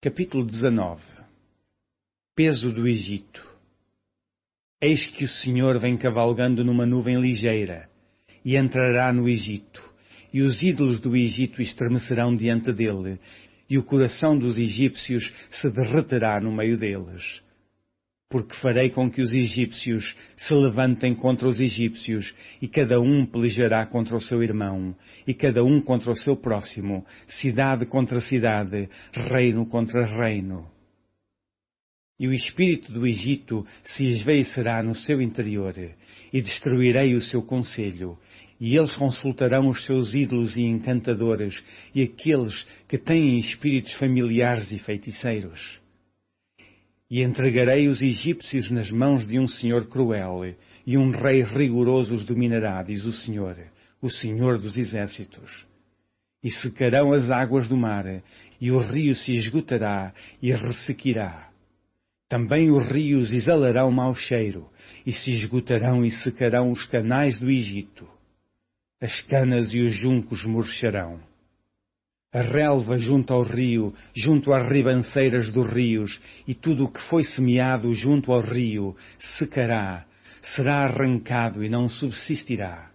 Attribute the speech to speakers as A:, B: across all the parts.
A: Capítulo 19. Peso do Egito. Eis que o Senhor vem cavalgando numa nuvem ligeira, e entrará no Egito, e os ídolos do Egito estremecerão diante dele, e o coração dos egípcios se derreterá no meio deles. Porque farei com que os egípcios se levantem contra os egípcios, e cada um pelejará contra o seu irmão, e cada um contra o seu próximo, cidade contra cidade, reino contra reino. E o espírito do Egito se esvaecerá no seu interior, e destruirei o seu conselho, e eles consultarão os seus ídolos e encantadores, e aqueles que têm espíritos familiares e feiticeiros. E entregarei os egípcios nas mãos de um senhor cruel, e um rei rigoroso os dominará, diz o Senhor dos exércitos. E secarão as águas do mar, e o rio se esgotará e ressequirá. Também os rios exalarão mau cheiro, e se esgotarão e secarão os canais do Egito. As canas e os juncos murcharão. A relva junto ao rio, junto às ribanceiras dos rios, e tudo o que foi semeado junto ao rio, secará, será arrancado e não subsistirá.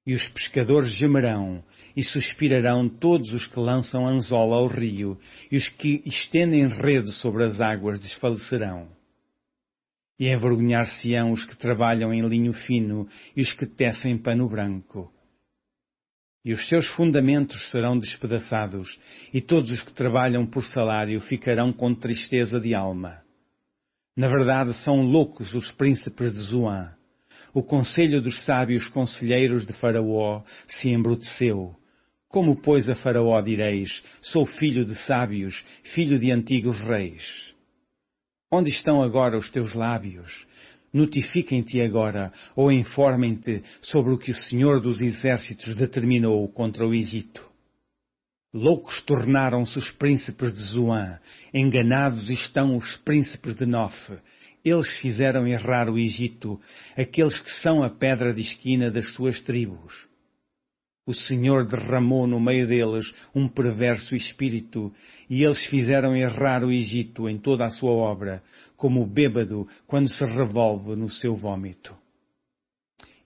A: E os pescadores gemerão, e suspirarão todos os que lançam anzol ao rio, e os que estendem rede sobre as águas desfalecerão. E envergonhar-se-ão os que trabalham em linho fino, e os que tecem pano branco. E os seus fundamentos serão despedaçados, e todos os que trabalham por salário ficarão com tristeza de alma. Na verdade, são loucos os príncipes de Zoan. O conselho dos sábios conselheiros de Faraó se embruteceu. Como, pois, a Faraó direis, sou filho de sábios, filho de antigos reis? Onde estão agora os teus lábios? Notifiquem-te agora, ou informem-te sobre o que o Senhor dos Exércitos determinou contra o Egito. Loucos tornaram-se os príncipes de Zoan, enganados estão os príncipes de Nof. Eles fizeram errar o Egito, aqueles que são a pedra de esquina das suas tribos. O Senhor derramou no meio deles um perverso espírito, e eles fizeram errar o Egito em toda a sua obra, como o bêbado quando se revolve no seu vômito.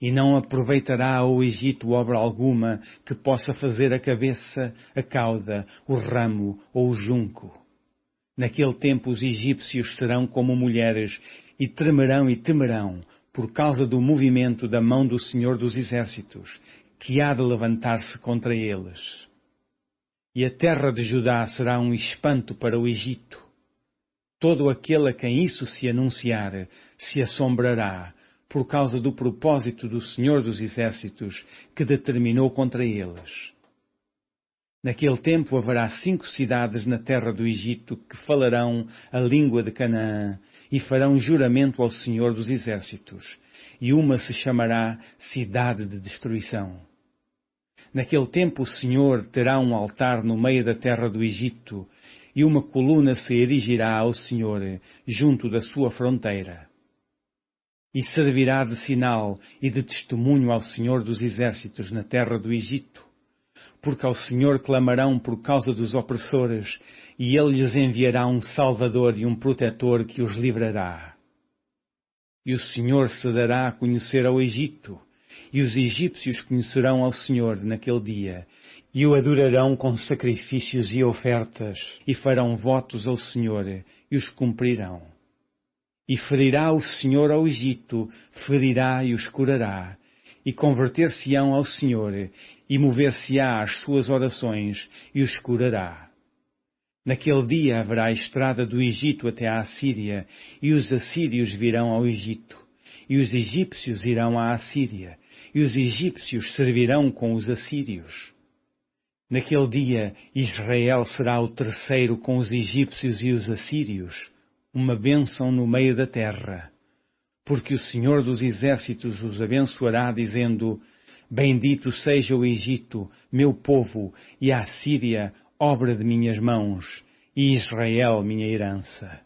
A: E não aproveitará ao Egito obra alguma que possa fazer a cabeça, a cauda, o ramo ou o junco. Naquele tempo os egípcios serão como mulheres, e tremerão e temerão, por causa do movimento da mão do Senhor dos Exércitos, que há de levantar-se contra eles. E a terra de Judá será um espanto para o Egito. Todo aquele a quem isso se anunciar se assombrará, por causa do propósito do Senhor dos Exércitos, que determinou contra eles. Naquele tempo haverá 5 cidades na terra do Egito que falarão a língua de Canaã e farão juramento ao Senhor dos Exércitos, e uma se chamará Cidade de Destruição. Naquele tempo o Senhor terá um altar no meio da terra do Egito, e uma coluna se erigirá ao Senhor junto da sua fronteira. E servirá de sinal e de testemunho ao Senhor dos Exércitos na terra do Egito, porque ao Senhor clamarão por causa dos opressores, e Ele lhes enviará um Salvador e um protetor que os livrará. E o Senhor se dará a conhecer ao Egito, e os egípcios conhecerão ao Senhor naquele dia, e o adorarão com sacrifícios e ofertas, e farão votos ao Senhor, e os cumprirão. E ferirá o Senhor ao Egito, ferirá e os curará, e converter-se-ão ao Senhor, e mover-se-á às suas orações, e os curará. Naquele dia haverá a estrada do Egito até à Assíria, e os assírios virão ao Egito, e os egípcios irão à Assíria, e os egípcios servirão com os assírios. Naquele dia Israel será o terceiro com os egípcios e os assírios, uma bênção no meio da terra. Porque o Senhor dos Exércitos os abençoará, dizendo: Bendito seja o Egito, meu povo, e a Assíria, obra de minhas mãos, e Israel, minha herança.